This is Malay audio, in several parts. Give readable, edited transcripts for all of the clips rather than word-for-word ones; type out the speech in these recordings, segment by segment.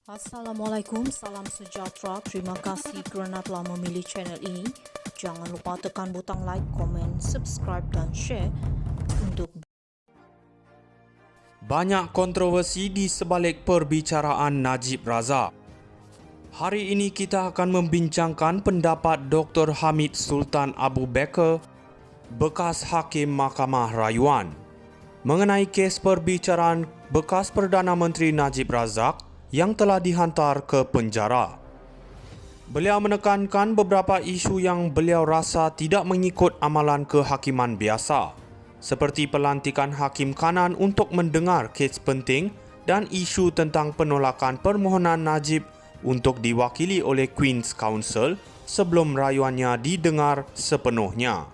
Assalamualaikum, salam sejahtera. Terima kasih kerana telah memilih channel ini. Jangan lupa tekan butang like, komen, subscribe dan share untuk Banyak kontroversi di sebalik perbicaraan Najib Razak. Hari ini kita akan membincangkan pendapat Dr. Hamid Sultan Abu Bakar, bekas Hakim Mahkamah Rayuan, mengenai kes perbicaraan bekas Perdana Menteri Najib Razak yang telah dihantar ke penjara. Beliau menekankan beberapa isu yang beliau rasa tidak mengikut amalan kehakiman biasa, seperti pelantikan Hakim Kanan untuk mendengar kes penting dan isu tentang penolakan permohonan Najib untuk diwakili oleh Queen's Counsel sebelum rayuannya didengar sepenuhnya.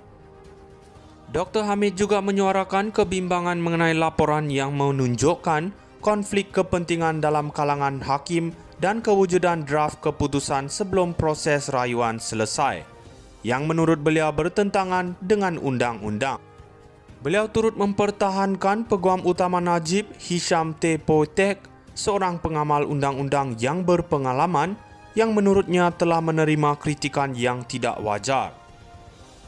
Dr. Hamid juga menyuarakan kebimbangan mengenai laporan yang menunjukkan konflik kepentingan dalam kalangan hakim dan kewujudan draft keputusan sebelum proses rayuan selesai, yang menurut beliau bertentangan dengan undang-undang. Beliau turut mempertahankan Peguam Utama Najib, Hisham T. Poetek, seorang pengamal undang-undang yang berpengalaman yang menurutnya telah menerima kritikan yang tidak wajar.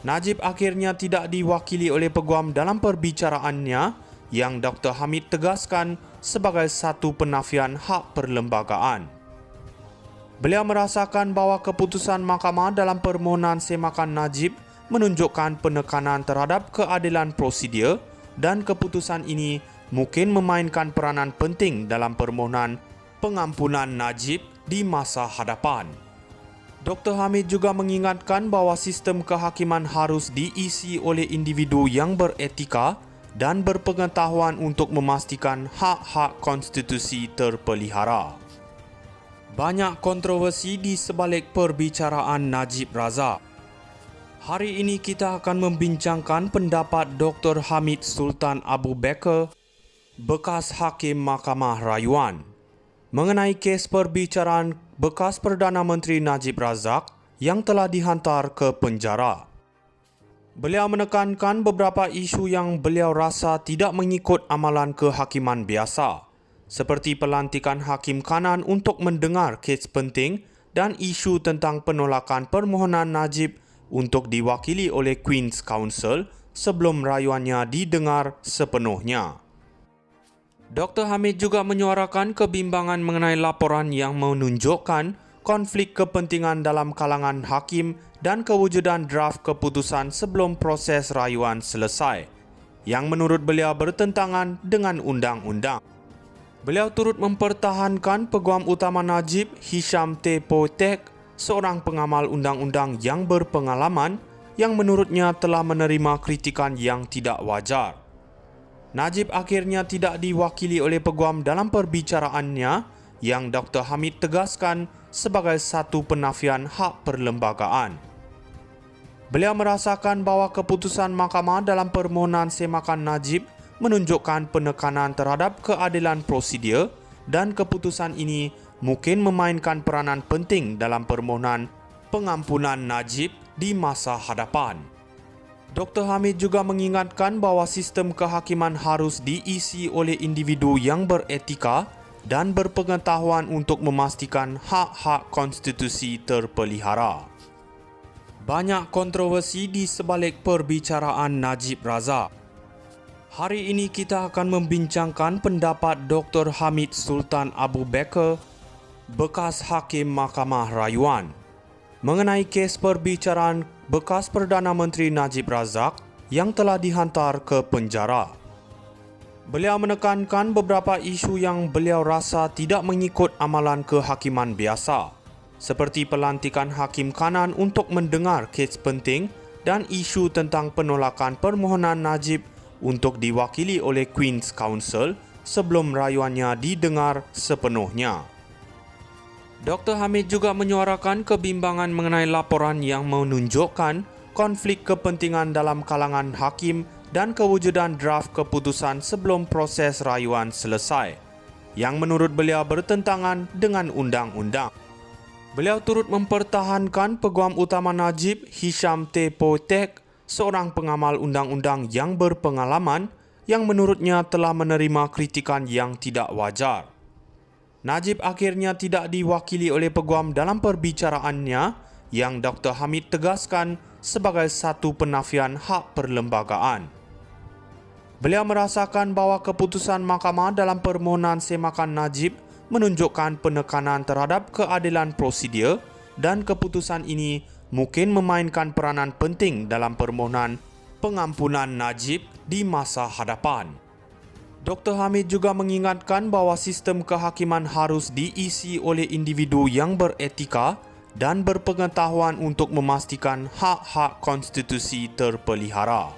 Najib akhirnya tidak diwakili oleh peguam dalam perbicaraannya yang Dr. Hamid tegaskan sebagai satu penafian hak perlembagaan. Beliau merasakan bahawa keputusan mahkamah dalam permohonan semakan Najib menunjukkan penekanan terhadap keadilan prosedur dan keputusan ini mungkin memainkan peranan penting dalam permohonan pengampunan Najib di masa hadapan. Dr. Hamid juga mengingatkan bahawa sistem kehakiman harus diisi oleh individu yang beretika dan berpengetahuan untuk memastikan hak-hak konstitusi terpelihara. Banyak kontroversi di sebalik perbicaraan Najib Razak. Hari ini kita akan membincangkan pendapat Dr. Hamid Sultan Abu Bakar, bekas Hakim Mahkamah Rayuan, mengenai kes perbicaraan bekas Perdana Menteri Najib Razak yang telah dihantar ke penjara. Beliau menekankan beberapa isu yang beliau rasa tidak mengikut amalan kehakiman biasa, seperti pelantikan Hakim Kanan untuk mendengar kes penting dan isu tentang penolakan permohonan Najib untuk diwakili oleh Queen's Counsel sebelum rayuannya didengar sepenuhnya. Dr. Hamid juga menyuarakan kebimbangan mengenai laporan yang menunjukkan konflik kepentingan dalam kalangan hakim dan kewujudan draft keputusan sebelum proses rayuan selesai, yang menurut beliau bertentangan dengan undang-undang. Beliau turut mempertahankan Peguam Utama Najib, Hisham T. Poetek, seorang pengamal undang-undang yang berpengalaman yang menurutnya telah menerima kritikan yang tidak wajar. Najib akhirnya tidak diwakili oleh peguam dalam perbicaraannya yang Dr. Hamid tegaskan sebagai satu penafian hak perlembagaan. Beliau merasakan bahawa keputusan mahkamah dalam permohonan semakan Najib menunjukkan penekanan terhadap keadilan prosedur dan keputusan ini mungkin memainkan peranan penting dalam permohonan pengampunan Najib di masa hadapan. Dr. Hamid juga mengingatkan bahawa sistem kehakiman harus diisi oleh individu yang beretika dan berpengetahuan untuk memastikan hak-hak konstitusi terpelihara. Banyak kontroversi di sebalik perbicaraan Najib Razak. Hari ini kita akan membincangkan pendapat Dr. Hamid Sultan Abu Bakar, bekas Hakim Mahkamah Rayuan, mengenai kes perbicaraan bekas Perdana Menteri Najib Razak yang telah dihantar ke penjara. Beliau menekankan beberapa isu yang beliau rasa tidak mengikut amalan kehakiman biasa, seperti pelantikan Hakim Kanan untuk mendengar kes penting dan isu tentang penolakan permohonan Najib untuk diwakili oleh Queen's Counsel sebelum rayuannya didengar sepenuhnya. Dr. Hamid juga menyuarakan kebimbangan mengenai laporan yang menunjukkan konflik kepentingan dalam kalangan hakim dan kewujudan draft keputusan sebelum proses rayuan selesai, yang menurut beliau bertentangan dengan undang-undang. Beliau turut mempertahankan Peguam Utama Najib, Hisham T. Poetek, seorang pengamal undang-undang yang berpengalaman yang menurutnya telah menerima kritikan yang tidak wajar. Najib akhirnya tidak diwakili oleh peguam dalam perbicaraannya yang Dr. Hamid tegaskan sebagai satu penafian hak perlembagaan. Beliau merasakan bahawa keputusan mahkamah dalam permohonan semakan Najib menunjukkan penekanan terhadap keadilan prosedur dan keputusan ini mungkin memainkan peranan penting dalam permohonan pengampunan Najib di masa hadapan. Dr. Hamid juga mengingatkan bahawa sistem kehakiman harus diisi oleh individu yang beretika dan berpengetahuan untuk memastikan hak-hak konstitusi terpelihara.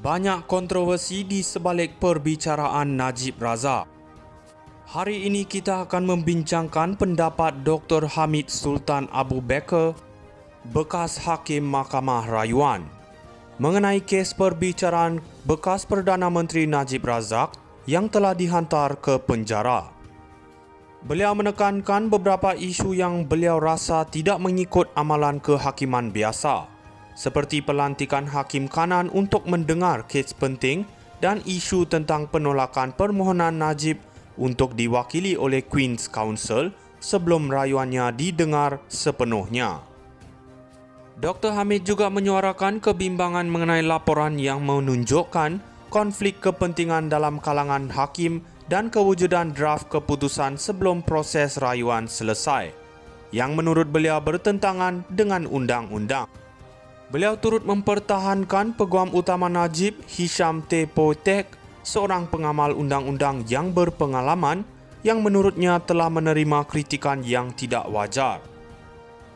Banyak kontroversi di sebalik perbicaraan Najib Razak. Hari ini kita akan membincangkan pendapat Dr. Hamid Sultan Abu Bakar, bekas Hakim Mahkamah Rayuan, mengenai kes perbicaraan bekas Perdana Menteri Najib Razak yang telah dihantar ke penjara. Beliau menekankan beberapa isu yang beliau rasa tidak mengikut amalan kehakiman biasa, seperti pelantikan Hakim Kanan untuk mendengar kes penting dan isu tentang penolakan permohonan Najib untuk diwakili oleh Queen's Counsel sebelum rayuannya didengar sepenuhnya. Dr. Hamid juga menyuarakan kebimbangan mengenai laporan yang menunjukkan konflik kepentingan dalam kalangan hakim dan kewujudan draft keputusan sebelum proses rayuan selesai, yang menurut beliau bertentangan dengan undang-undang. Beliau turut mempertahankan Peguam Utama Najib, Hisham T. Potek, seorang pengamal undang-undang yang berpengalaman yang menurutnya telah menerima kritikan yang tidak wajar.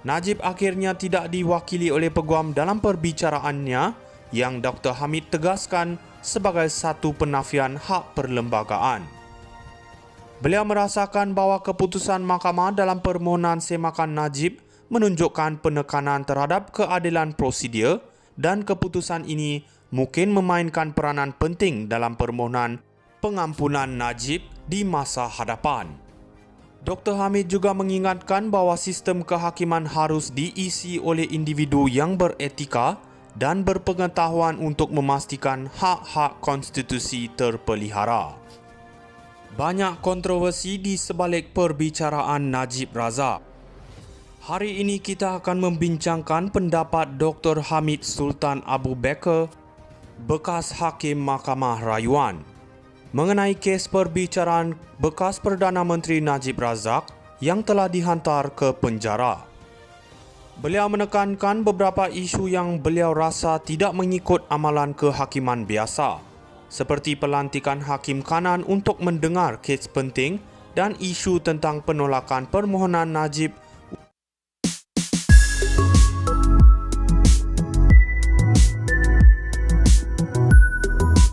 Najib akhirnya tidak diwakili oleh peguam dalam perbicaraannya yang Dr. Hamid tegaskan sebagai satu penafian hak perlembagaan. Beliau merasakan bahawa keputusan mahkamah dalam permohonan semakan Najib menunjukkan penekanan terhadap keadilan prosedur dan keputusan ini mungkin memainkan peranan penting dalam permohonan pengampunan Najib di masa hadapan. Dr. Hamid juga mengingatkan bahawa sistem kehakiman harus diisi oleh individu yang beretika dan berpengetahuan untuk memastikan hak-hak konstitusi terpelihara. Banyak kontroversi di sebalik perbicaraan Najib Razak. Hari ini kita akan membincangkan pendapat Dr. Hamid Sultan Abu Bakar, bekas Hakim Mahkamah Rayuan, mengenai kes perbicaraan bekas Perdana Menteri Najib Razak yang telah dihantar ke penjara. Beliau menekankan beberapa isu yang beliau rasa tidak mengikut amalan kehakiman biasa, seperti pelantikan Hakim Kanan untuk mendengar kes penting dan isu tentang penolakan permohonan Najib